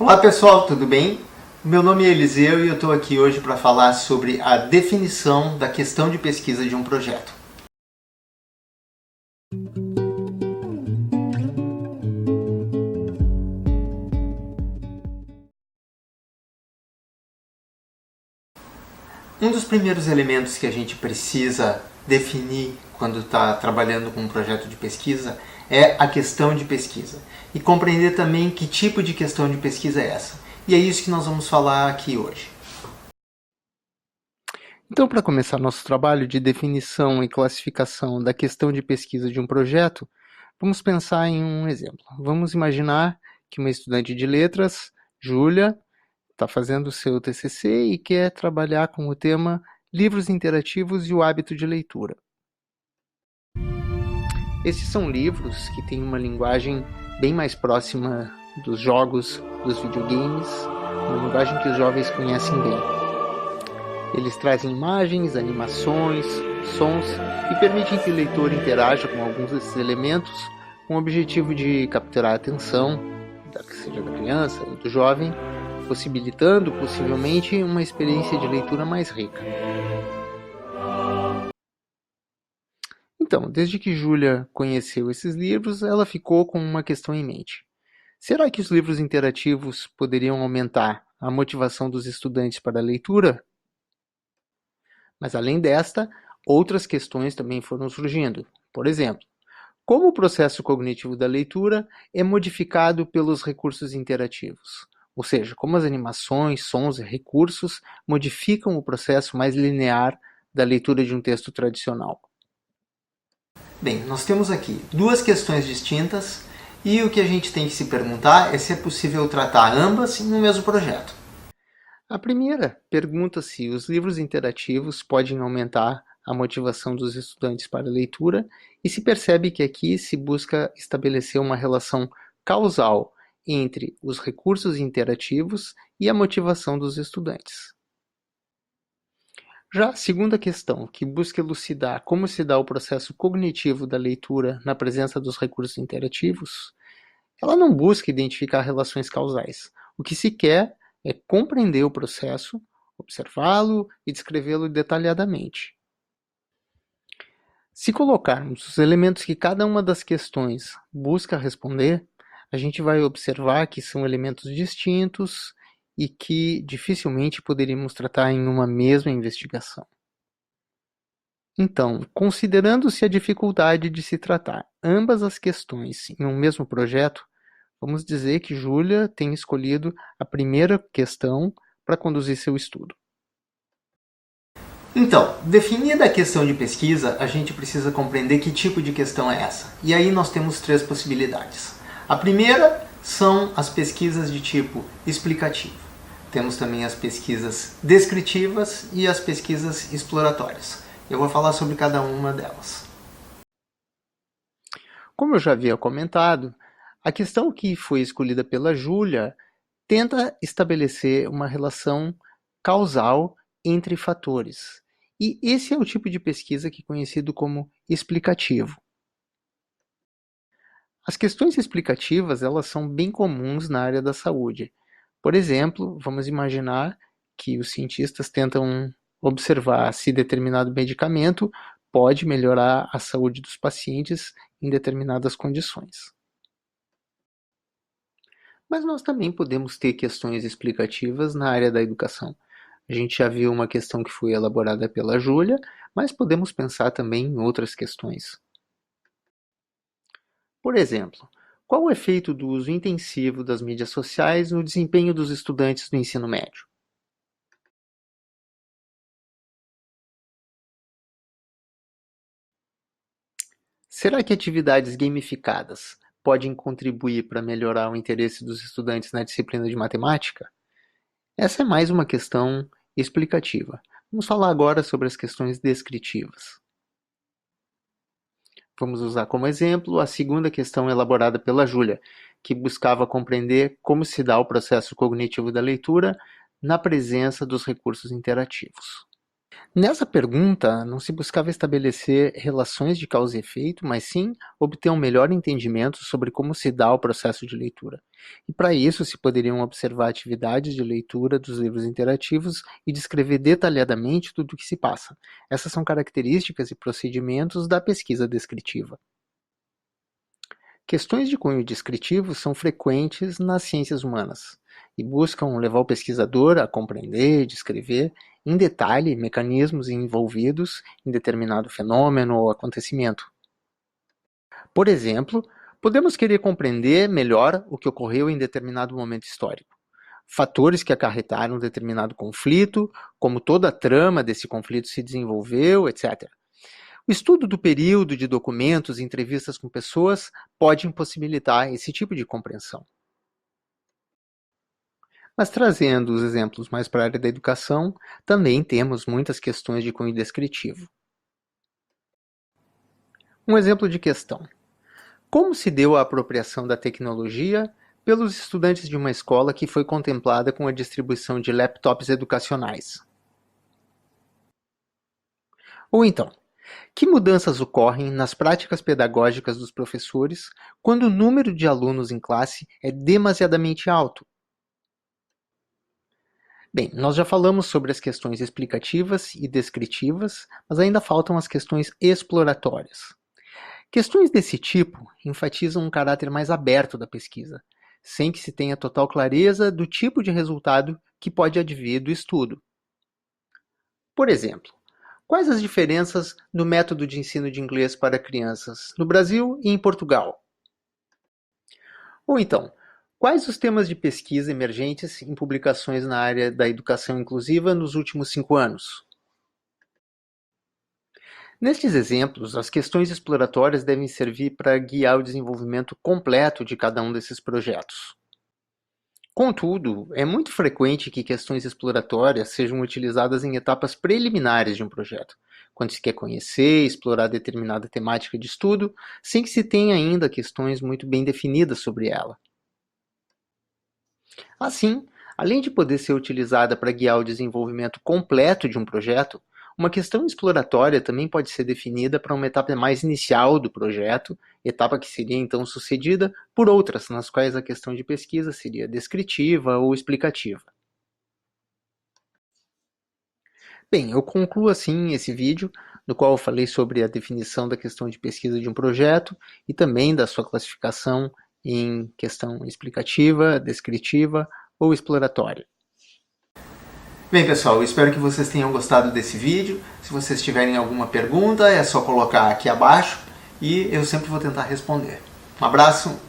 Olá pessoal, tudo bem? Meu nome é Eliseu e eu estou aqui hoje para falar sobre a definição da questão de pesquisa de um projeto. Um dos primeiros elementos que a gente precisa definir quando está trabalhando com um projeto de pesquisa é a questão de pesquisa e compreender também que tipo de questão de pesquisa é essa. E é isso que nós vamos falar aqui hoje. Então, para começar nosso trabalho de definição e classificação da questão de pesquisa de um projeto, vamos pensar em um exemplo. Vamos imaginar que uma estudante de letras, Júlia, está fazendo o seu TCC e quer trabalhar com o tema livros interativos e o hábito de leitura. Esses são livros que têm uma linguagem bem mais próxima dos jogos, dos videogames, uma linguagem que os jovens conhecem bem. Eles trazem imagens, animações, sons e permitem que o leitor interaja com alguns desses elementos com o objetivo de capturar a atenção, seja da criança ou do jovem, possibilitando possivelmente uma experiência de leitura mais rica. Então, desde que Júlia conheceu esses livros, ela ficou com uma questão em mente. Será que os livros interativos poderiam aumentar a motivação dos estudantes para a leitura? Mas além desta, outras questões também foram surgindo. Por exemplo, como o processo cognitivo da leitura é modificado pelos recursos interativos? Ou seja, como as animações, sons e recursos modificam o processo mais linear da leitura de um texto tradicional. Bem, nós temos aqui duas questões distintas e o que a gente tem que se perguntar é se é possível tratar ambas no mesmo projeto. A primeira pergunta se os livros interativos podem aumentar a motivação dos estudantes para a leitura e se percebe que aqui se busca estabelecer uma relação causal entre os recursos interativos e a motivação dos estudantes. Já a segunda questão, que busca elucidar como se dá o processo cognitivo da leitura na presença dos recursos interativos, ela não busca identificar relações causais. O que se quer é compreender o processo, observá-lo e descrevê-lo detalhadamente. Se colocarmos os elementos que cada uma das questões busca responder, a gente vai observar que são elementos distintos e que dificilmente poderíamos tratar em uma mesma investigação. Então, considerando-se a dificuldade de se tratar ambas as questões em um mesmo projeto, vamos dizer que Júlia tem escolhido a primeira questão para conduzir seu estudo. Então, definida a questão de pesquisa, a gente precisa compreender que tipo de questão é essa. E aí nós temos três possibilidades. A primeira são as pesquisas de tipo explicativo. Temos também as pesquisas descritivas e as pesquisas exploratórias. Eu vou falar sobre cada uma delas. Como eu já havia comentado, a questão que foi escolhida pela Júlia tenta estabelecer uma relação causal entre fatores. E esse é o tipo de pesquisa que é conhecido como explicativo. As questões explicativas, elas são bem comuns na área da saúde. Por exemplo, vamos imaginar que os cientistas tentam observar se determinado medicamento pode melhorar a saúde dos pacientes em determinadas condições. Mas nós também podemos ter questões explicativas na área da educação. A gente já viu uma questão que foi elaborada pela Júlia, mas podemos pensar também em outras questões. Por exemplo, qual o efeito do uso intensivo das mídias sociais no desempenho dos estudantes do ensino médio? Será que atividades gamificadas podem contribuir para melhorar o interesse dos estudantes na disciplina de matemática? Essa é mais uma questão explicativa. Vamos falar agora sobre as questões descritivas. Vamos usar como exemplo a segunda questão elaborada pela Júlia, que buscava compreender como se dá o processo cognitivo da leitura na presença dos recursos interativos. Nessa pergunta, não se buscava estabelecer relações de causa e efeito, mas sim obter um melhor entendimento sobre como se dá o processo de leitura. E para isso se poderiam observar atividades de leitura dos livros interativos e descrever detalhadamente tudo o que se passa. Essas são características e procedimentos da pesquisa descritiva. Questões de cunho descritivo são frequentes nas ciências humanas e buscam levar o pesquisador a compreender e descrever em detalhe mecanismos envolvidos em determinado fenômeno ou acontecimento. Por exemplo, podemos querer compreender melhor o que ocorreu em determinado momento histórico, fatores que acarretaram determinado conflito, como toda a trama desse conflito se desenvolveu, etc. O estudo do período de documentos e entrevistas com pessoas pode impossibilitar esse tipo de compreensão. Mas trazendo os exemplos mais para a área da educação, também temos muitas questões de cunho descritivo. Um exemplo de questão: como se deu a apropriação da tecnologia pelos estudantes de uma escola que foi contemplada com a distribuição de laptops educacionais? Ou então, que mudanças ocorrem nas práticas pedagógicas dos professores quando o número de alunos em classe é demasiadamente alto? Bem, nós já falamos sobre as questões explicativas e descritivas, mas ainda faltam as questões exploratórias. Questões desse tipo enfatizam um caráter mais aberto da pesquisa, sem que se tenha total clareza do tipo de resultado que pode advir do estudo. Por exemplo, quais as diferenças no método de ensino de inglês para crianças no Brasil e em Portugal? Ou então, quais os temas de pesquisa emergentes em publicações na área da educação inclusiva nos últimos 5 anos? Nestes exemplos, as questões exploratórias devem servir para guiar o desenvolvimento completo de cada um desses projetos. Contudo, é muito frequente que questões exploratórias sejam utilizadas em etapas preliminares de um projeto, quando se quer conhecer e explorar determinada temática de estudo, sem que se tenha ainda questões muito bem definidas sobre ela. Assim, além de poder ser utilizada para guiar o desenvolvimento completo de um projeto, uma questão exploratória também pode ser definida para uma etapa mais inicial do projeto, etapa que seria então sucedida por outras, nas quais a questão de pesquisa seria descritiva ou explicativa. Bem, eu concluo assim esse vídeo, no qual eu falei sobre a definição da questão de pesquisa de um projeto e também da sua classificação em questão explicativa, descritiva ou exploratória. Bem, pessoal, eu espero que vocês tenham gostado desse vídeo. Se vocês tiverem alguma pergunta, é só colocar aqui abaixo e eu sempre vou tentar responder. Um abraço!